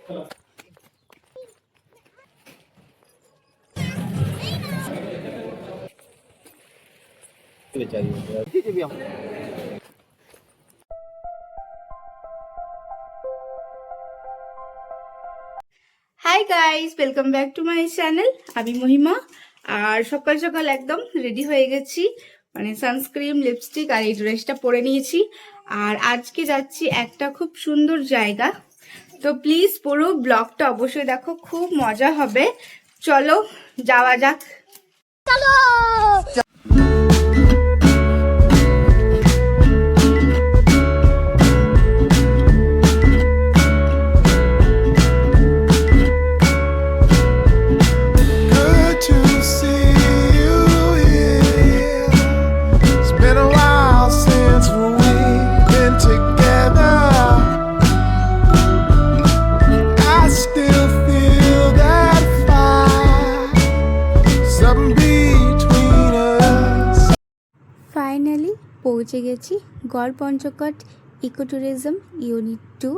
Hi guys, welcome back to my channel. আমি মহিমা। আর সকাল সকাল একদম রেডি হয়ে গেছি, মানে সানস্ক্রিন, লিপস্টিক আর এই ড্রেসটা পরে নিয়েছি। আর আজকে যাচ্ছি একটা খুব সুন্দর জায়গা, তো প্লিজ পুরো ব্লগটা অবশ্যই দেখো, খুব মজা হবে। চলো যাওয়া যাক। চলো। ফাইনালি পৌঁছে গেছি গড় পঞ্চকোট ইকো ট্যুরিজম ইউনিট 2।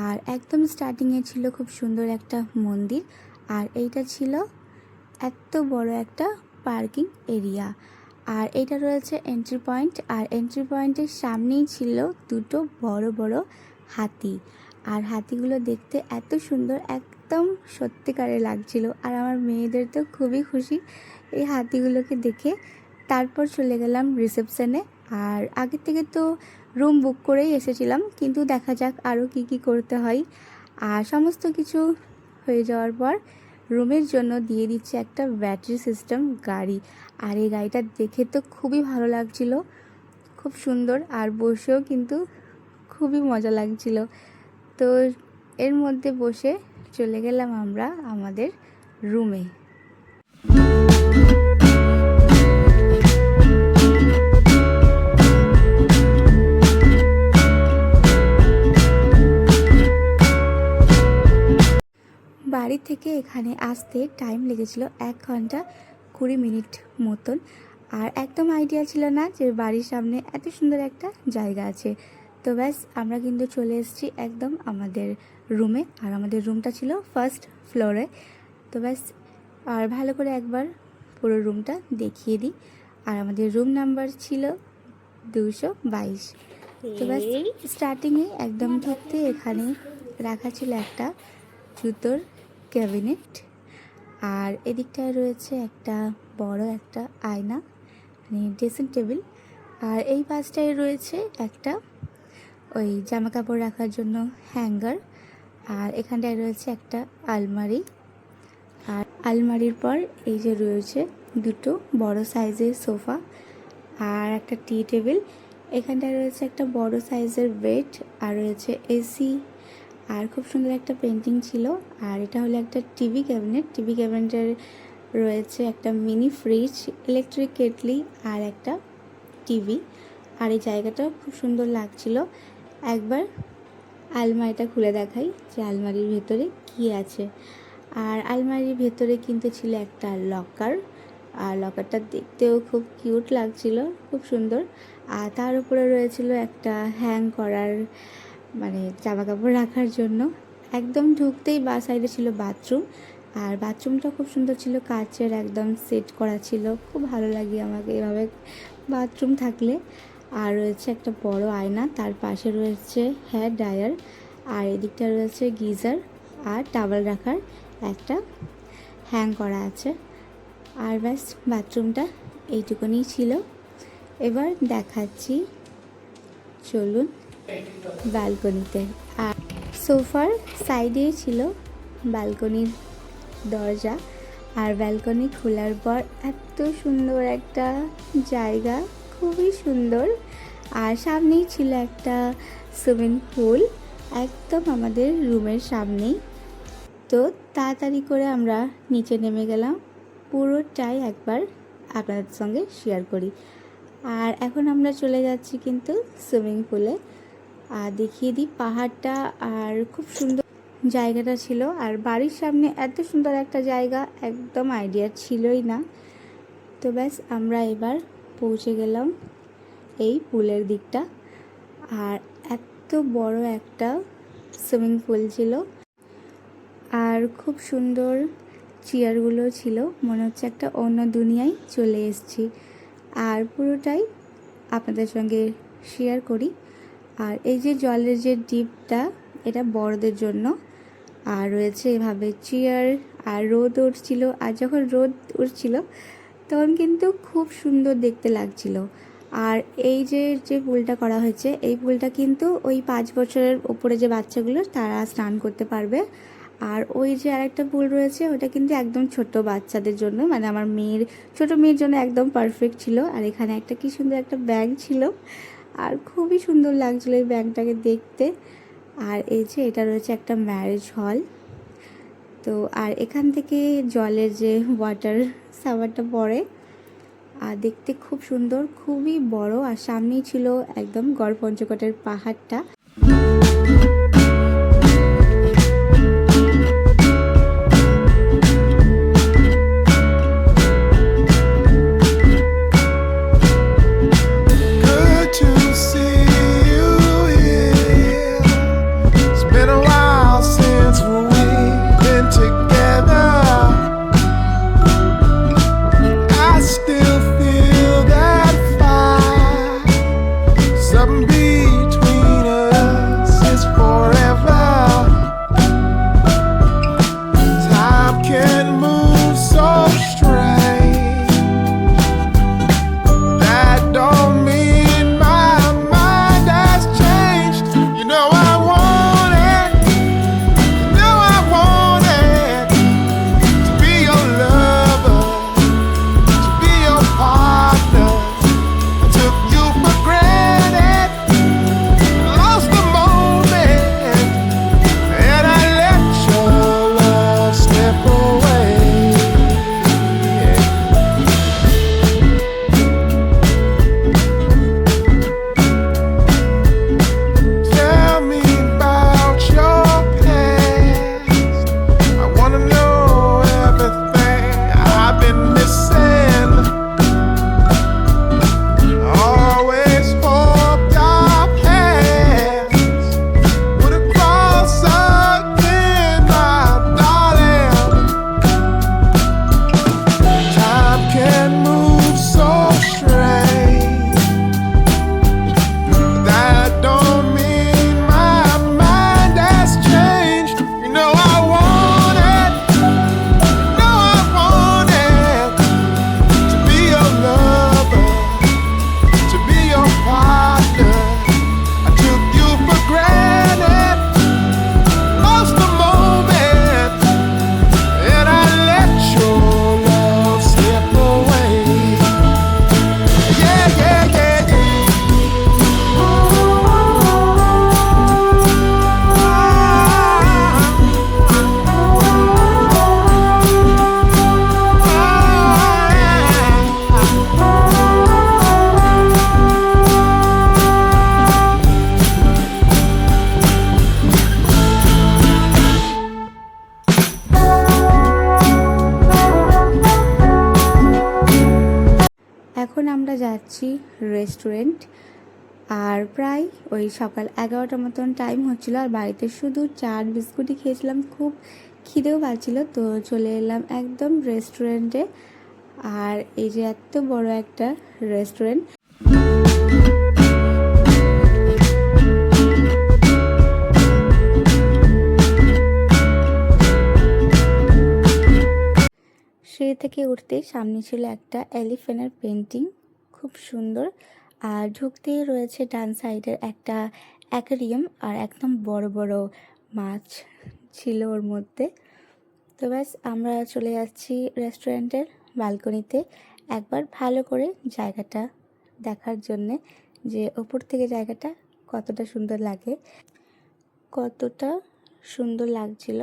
আর একদম স্টার্টিংয়ে ছিল খুব সুন্দর একটা মন্দির, আর এইটা ছিল এত বড় একটা পার্কিং এরিয়া। আর এটা রয়েছে এন্ট্রি পয়েন্ট, আর এন্ট্রি পয়েন্টের সামনেই ছিল দুটো বড় বড় হাতি। আর হাতিগুলো দেখতে এত সুন্দর, একদম সত্যিকারে লাগছিল। আর আমার মেয়েদের তো খুবই খুশি এই হাতিগুলোকে দেখে। তারপর চলে গেলাম রিসেপশনে। আর আগের থেকে তো রুম বুক করেই এসেছিলাম, কিন্তু দেখা যাক আরও কি করতে হয়। আর সমস্ত কিছু হয়ে যাওয়ার পর রুমের জন্য দিয়ে দিচ্ছে একটা ব্যাটারি সিস্টেম গাড়ি। আর এই গাড়িটা দেখে তো খুবই ভালো লাগছিল, খুব সুন্দর। আর বসেও কিন্তু খুবই মজা লাগছিল। তো এর মধ্যে বসে চলে গেলাম আমরা আমাদের রুমে। বাড়ি থেকে এখানে আসতে টাইম লেগেছিল 1 ঘন্টা 20 মিনিট মতন। আর একদম আইডিয়া ছিল না যে বাড়ির সামনে এত সুন্দর একটা জায়গা আছে। তো ব্যাস আমরা কিন্তু চলে এসেছি একদম আমাদের রুমে। আর আমাদের রুমটা ছিল ফার্স্ট ফ্লোরে। তো ব্যাস আর ভালো করে একবার পুরো রুমটা দেখিয়ে দিই। আর আমাদের রুম নাম্বার ছিল 222। তো ব্যাস স্টার্টিংয়ে একদম ঢুকতে এখানে রাখা ছিল একটা জুতোর ক্যাবিনেট। আর এদিকটায় রয়েছে একটা বড় একটা আয়না, মানে ড্রেসিং টেবিল। আর এই পাশটায় রয়েছে একটা ওই জামা কাপড় রাখার জন্য হ্যাঙ্গার। আর এখানটায় রয়েছে একটা আলমারি। আর আলমারির পর এই যে রয়েছে দুটো বড় সাইজের সোফা আর একটা টি টেবিল। এখানটায় রয়েছে একটা বড় সাইজের বেড, আর রয়েছে এসি। আর খুব সুন্দর একটা পেন্টিং ছিল। আর এটা হলো একটা টিভি ক্যাবিনেট। টিভি ক্যাবিনেটের রয়েছে একটা মিনি ফ্রিজ, ইলেকট্রিক কেটলি আর একটা টিভি। আর এই জায়গাটা খুব সুন্দর লাগছিল। একবার আলমারিটা খুলে দেখাই যে আলমারির ভেতরে কি আছে। আর আলমারির ভেতরে কিন্তু ছিল একটা লকার। আর লকারটা দেখতেও খুব কিউট লাগছিল, খুব সুন্দর। আর তার উপরে রয়েছিল একটা হ্যাং করার, মানে জামা কাপড় রাখার জন্য। একদম ঢুকতেই বা সাইডে ছিল বাথরুম। আর বাথরুমটা খুব সুন্দর ছিল, কাচের একদম সেট করা ছিল। খুব ভালো লাগে আমাকে এভাবে বাথরুম থাকলে। আর রয়েছে একটা বড় আয়না, তার পাশে রয়েছে হেয়ার ড্রায়ার। আর এদিকটা রয়েছে গিজার আর টাওয়েল রাখার একটা হ্যাং করা আছে। আর ব্যাস বাথরুমটা এইটুকুনি ছিল। এবার দেখাচ্ছি, চলুন ব্যালকনিতে। আর সোফার সাইডেই ছিল ব্যালকনির দরজা। আর ব্যালকনি খোলার পর এত সুন্দর একটা জায়গা, খুবই সুন্দর। আর সামনেই ছিল একটা সুইমিং পুল, একদম আমাদের রুমের সামনেই। তো তাড়াতাড়ি করে আমরা নিচে নেমে গেলাম, পুরোটাই একবার আপনাদের সঙ্গে শেয়ার করি। আর এখন আমরা চলে যাচ্ছি কিন্তু সুইমিং পুলে। আর দেখিয়ে দিই পাহাড়টা, আর খুব সুন্দর জায়গাটা ছিল। আর বাড়ির সামনে এত সুন্দর একটা জায়গা একদম আইডিয়া ছিলই না। তো ব্যাস আমরা এবার পৌঁছে গেলাম এই পুলের দিকটা। আর এত বড় একটা সুইমিং পুল ছিল। খুব সুন্দর চেয়ারগুলো ছিল, মনে হচ্ছে একটা অন্য দুনিয়ায় চলে এসেছি। আর পুরোটাই আপনাদের সঙ্গে শেয়ার করি। আর এই যে জলের যে ডিপটা, এটা বড়দের জন্য। আর রয়েছে এভাবে চেয়ার, আর রোদ উঠছিল। আর যখন রোদ উঠছিল তখন কিন্তু খুব সুন্দর দেখতে লাগছিল। আর এই যে পুলটা করা হয়েছে, এই পুলটা কিন্তু ওই 5 বছরের ওপরে যে বাচ্চাগুলো তারা স্নান করতে পারবে। আর ওই যে আরেকটা পুল রয়েছে, ওটা কিন্তু একদম ছোট বাচ্চাদের জন্য, মানে আমার ছোট মেয়ের জন্য একদম পারফেক্ট ছিল। আর এখানে একটা কি সুন্দর একটা ব্যাগ ছিল, আর খুবই সুন্দর লাগছিল এই ব্যাগটাকে দেখতে। আর এই যে এটা রয়েছে একটা ম্যারেজ হল। তো আর এখান থেকে জলের যে ওয়াটার সাওয়ারটা পড়ে, আর দেখতে খুব সুন্দর, খুবই বড়। আর সামনেই ছিল একদম গড় পঞ্চকোটের পাহাড়টা। এখন আমরা যাচ্ছি রেস্টুরেন্ট। আর প্রায় ওই সকাল 11টার মতন টাইম হচ্ছিলো। আর বাড়িতে শুধু চা আর বিস্কুটই খেয়েছিলাম, খুব খিদেও পাচ্ছিলো। তো চলে এলাম একদম রেস্টুরেন্টে। আর এই যে এত বড় একটা রেস্টুরেন্ট, সিঁড়ি থেকে উঠতে সামনে ছিল একটা এলিফ্যান্টের পেন্টিং, খুব সুন্দর। আর ঢুকতেই রয়েছে ডান সাইডের একটা অ্যাকোয়ারিয়াম, আর একদম বড় বড় মাছ ছিল ওর মধ্যে। তো ব্যাস আমরা চলে যাচ্ছি রেস্টুরেন্টের ব্যালকনিতে একবার ভালো করে জায়গাটা দেখার জন্যে, যে ওপর থেকে জায়গাটা কতটা সুন্দর লাগে, কতটা সুন্দর লাগছিল।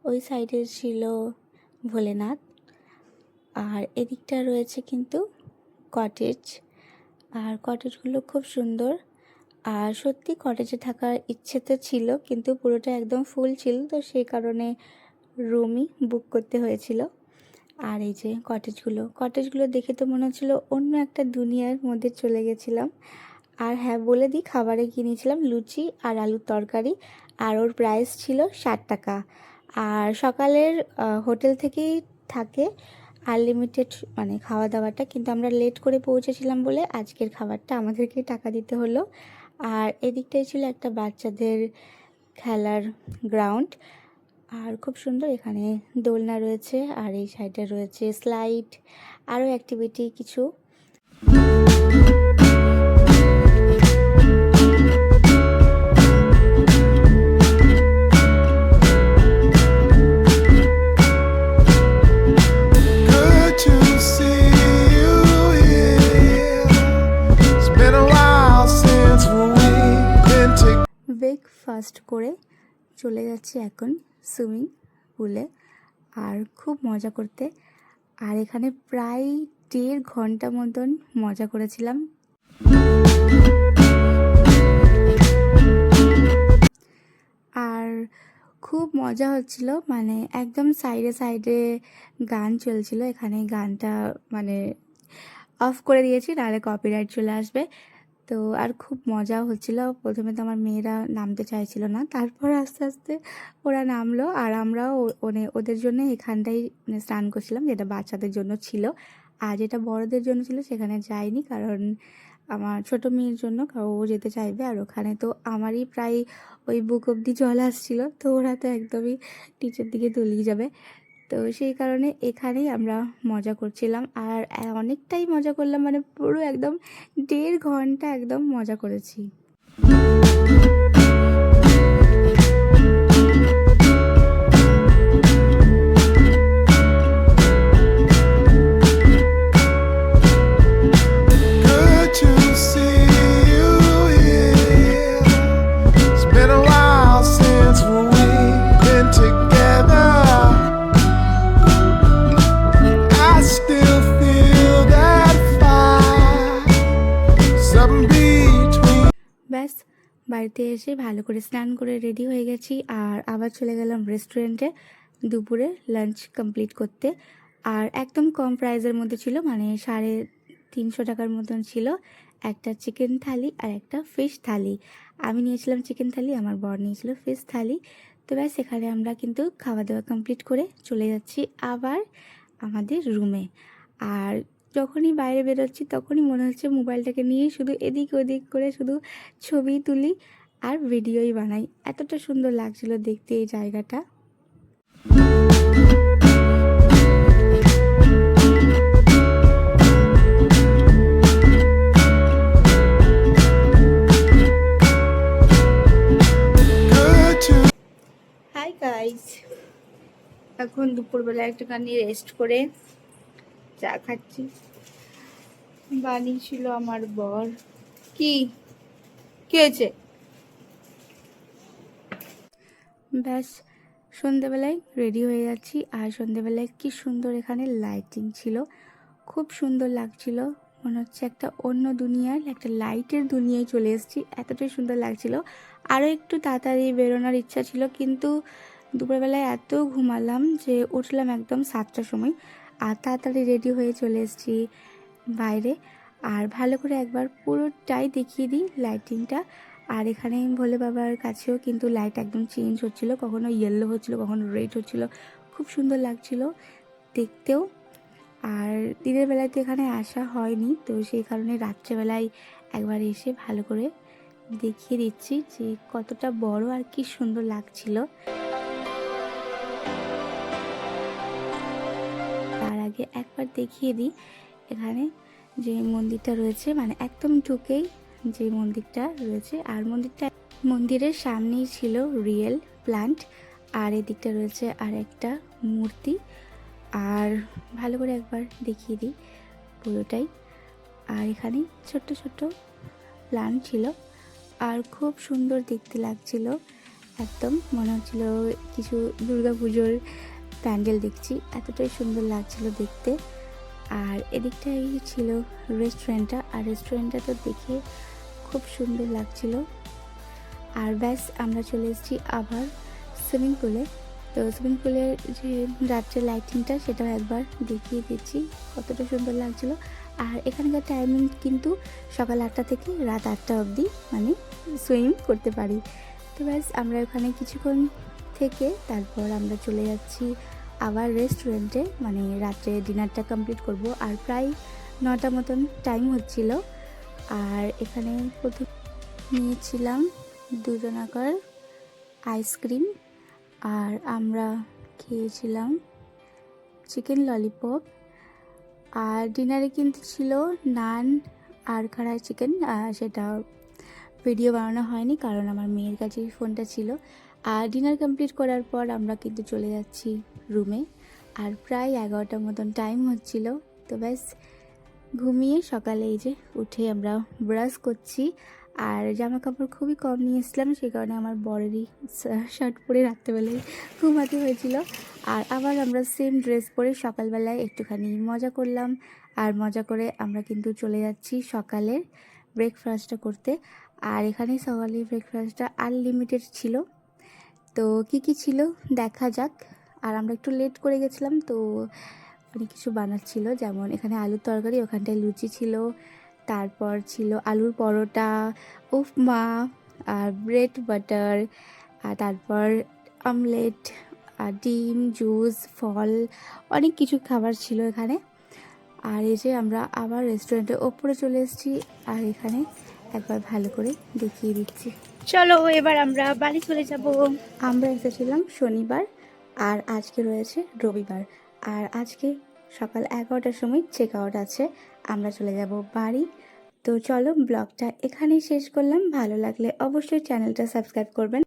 ওই সাইডে ছিল ভোলেনাথ, আর এদিকটা রয়েছে কিন্তু কটেজ। আর কটেজগুলো খুব সুন্দর। আর সত্যি কটেজে থাকার ইচ্ছে তো ছিল, কিন্তু পুরোটা একদম ফুল ছিল, তো সেই কারণে রুমই বুক করতে হয়েছিল। আর এই যে কটেজগুলো দেখে তো মনে হচ্ছিল অন্য একটা দুনিয়ার মধ্যে চলে গেছিলাম। আর হ্যাঁ, বলে দিই, খাবারে কিনেছিলাম লুচি আর আলুর তরকারি, আর ওর প্রাইস ছিল 60 টাকা। আর সকালের হোটেল থেকেই থাকে আনলিমিটেড মানে খাওয়া দাওয়াটা, কিন্তু আমরা লেট করে পৌঁছেছিলাম বলে আজকের খাবারটা আমাদেরকেই টাকা দিতে হলো। আর এদিকটাই ছিল একটা বাচ্চাদের খেলার গ্রাউন্ড, আর খুব সুন্দর এখানে দোলনা রয়েছে, আর এই সাইডে রয়েছে স্লাইড, আরও অ্যাক্টিভিটি কিছু। ব্রেকফাস্ট করে চলে যাচ্ছি এখন সুইমিং পুলে, আর খুব মজা করতে। আর এখানে প্রায় 1.5 ঘন্টা মতন মজা করেছিলাম। আর খুব মজা হচ্ছিল, মানে একদম সাইডে সাইডে গান চলছিল। এখানে গানটা মানে অফ করে দিয়েছি, নাহলে কপিরাইট চলে আসবে। তো আর খুব মজা হচ্ছিল। প্রথমে তো আমার মেয়েরা নামতে চাইছিল না, তারপর আস্তে আস্তে ওরা নামলো, আর আমরাও ওদের জন্য এখানটাই স্নান করছিলাম, যেটা বাচ্চাদের জন্য ছিল। আর যেটা বড়দের জন্য ছিল সেখানে যাইনি, কারণ আমার ছোট মেয়ের জন্য, কারণ ও যেতে চাইবে। আর ওখানে তো আমারই প্রায় ওই বুক অবধি জল আসছিল, তো ওরা তো একদমই নিচের দিকে তলিয়ে যাবে। তো সেই কারণে এখানেই আমরা মজা করছিলাম, আর অনেকটাই মজা করলাম, মানে পুরো একদম 1.5 ঘন্টা একদম মজা করেছি। ব্যাস বাড়িতে এসে ভালো করে স্নান করে রেডি হয়ে গেছি, আর আবার চলে গেলাম রেস্টুরেন্টে দুপুরে লাঞ্চ কমপ্লিট করতে। আর একদম কম প্রাইসের মধ্যে ছিল, মানে 350 টাকার মতন ছিল একটা চিকেন থালি আর একটা ফিশ থালি। আমি নিয়েছিলাম চিকেন থালি, আমার বর নিয়েছিল ফিশ থালি। তো ব্যাস এখানে আমরা কিন্তু খাওয়া দাওয়া কমপ্লিট করে চলে যাচ্ছি আবার আমাদের রুমে। আর যখনই বাইরে বেরোচ্ছি তখনই মনে হচ্ছে মোবাইলটাকে নিয়ে শুধু এদিক ওদিক করে শুধু ছবি তুলি আর ভিডিওই বানাই। এতটা সুন্দর লাগছিল দেখতে এই জায়গাটা। হাই গাইস, এখন দুপুরবেলা একটুখানি রেস্ট করে চা খাচ্ছি। বানিয়েছিল আমার বর। কি হয়েছে? ব্যাস সন্ধেবেলায় রেডি হয়ে যাচ্ছি, আর সন্ধেবেলায় কি সুন্দর এখানে লাইটিং ছিল, খুব সুন্দর লাগছিল। মনে হচ্ছে একটা অন্য দুনিয়ার, একটা লাইটের দুনিয়ায় চলে এসেছি, এতটাই সুন্দর লাগছিল। আরও একটু তাড়াতাড়ি বেরোনোর ইচ্ছা ছিল, কিন্তু দুপুরবেলায় এত ঘুমালাম যে উঠলাম একদম 7টার সময়, আর তাড়াতাড়ি রেডি হয়ে চলে এসেছি বাইরে। আর ভালো করে একবার পুরোটাই দেখিয়ে দিই লাইটিংটা। আর এখানে ভোলে বাবার কাছেও কিন্তু লাইট একদম চেঞ্জ হচ্ছিল, কখনো ইয়েলো হচ্ছিল, কখনো রেড হচ্ছিল, খুব সুন্দর লাগছিল দেখতেও। আর দিনের বেলায় তো এখানে আসা হয়নি, তো সেই কারণে রাত্রেবেলায় একবার এসে ভালো করে দেখিয়ে দিচ্ছি যে কতটা বড় আর কি সুন্দর লাগছিল। তার আগে একবার দেখিয়ে দিই এখানে যে মন্দিরটা রয়েছে, মানে একদম ঢুকেই যে মন্দিরটা রয়েছে, আর মন্দিরের সামনেই ছিল রিয়েল প্ল্যান্ট, আর এদিকটা রয়েছে আর একটা মূর্তি। আর ভালো করে একবার দেখিয়ে দিই পুরোটাই। আর এখানে ছোট্ট ছোট্ট প্ল্যান্ট ছিল, আর খুব সুন্দর দেখতে লাগছিল, একদম মনে হচ্ছিল কিছু দুর্গাপুজোর প্যান্ডেল দেখছি, এতটাই সুন্দর লাগছিল দেখতে। আর এদিকটাই ছিল রেস্টুরেন্টটা, আর রেস্টুরেন্টটা তো দেখে খুব সুন্দর লাগছিল। আর ব্যাস আমরা চলে এসেছি আবার সুইমিং পুলে। তো সুইমিং পুলের যে রাত্রের লাইটিংটা সেটাও একবার দেখিয়ে দিচ্ছি, কতটা সুন্দর লাগছিল। আর এখানকার টাইমিং কিন্তু সকাল 8টা থেকে রাত 8টা অবধি মানে সুইমিং করতে পারি। তো ব্যাস আমরা ওখানে কিছুক্ষণ থেকে তারপর আমরা চলে যাচ্ছি আবার রেস্টুরেন্টে, মানে রাত্রে ডিনারটা কমপ্লিট করব। আর প্রায় 9টা মতন টাইম হচ্ছিল। আর এখানে প্রথম নিয়েছিলাম 2 জনাকার আইসক্রিম, আর আমরা খেয়েছিলাম চিকেন ললিপপ। আর ডিনারে কিন্তু ছিল নান আর কড়াই চিকেন, সেটা ভিডিও বানানো হয়নি কারণ আমার মেয়ের কাছে ফোনটা ছিল। আর ডিনার কমপ্লিট করার পর আমরা কিন্তু চলে যাচ্ছি রুমে। আর প্রায় 11টার মতন টাইম হচ্ছিল। তো ব্যাস ঘুমিয়ে সকালে এই যে উঠে আমরা ব্রাশ করছি। আর জামা কাপড় খুবই কম নিয়ে এসেছিলাম, সেই কারণে আমার বরেরই শার্ট পরে রাত্রেবেলায় ঘুমাতে হয়েছিল। আর আবার আমরা সেম ড্রেস পরে সকালবেলায় একটুখানি মজা করলাম। আর মজা করে আমরা কিন্তু চলে যাচ্ছি সকালের ব্রেকফাস্টটা করতে। আর এখানে সকালের ব্রেকফাস্টটা আনলিমিটেড ছিল। তো কি ছিল দেখা যাক। আর আমরা একটু লেট করে গেছিলাম, তো অনেক কিছু বানাচ্ছিল, যেমন এখানে আলুর তরকারি, ওখানটায় লুচি ছিল, তারপর ছিল আলুর পরোটা, উপমা, আর ব্রেড বাটার, আর তারপর আমলেট, আর ডিম, জুস, ফল, অনেক কিছু খাবার ছিল এখানে। আর এই যে আমরা আবার রেস্টুরেন্টের ওপরে চলে এসেছি। আর এখানে একবার ভালো করে দেখিয়ে দিচ্ছি। চলো এবার আমরা বাড়ি চলে যাব। আমরা এসেছিলাম শনিবার, আর আজকে রয়েছে রবিবার। আর আজকে সকাল 11টার সময় চেক আউট আছে, আমরা চলে যাব বাড়ি। তো চলো ব্লগটা এখানেই শেষ করলাম। ভালো লাগলে অবশ্যই চ্যানেলটা সাবস্ক্রাইব করবেন।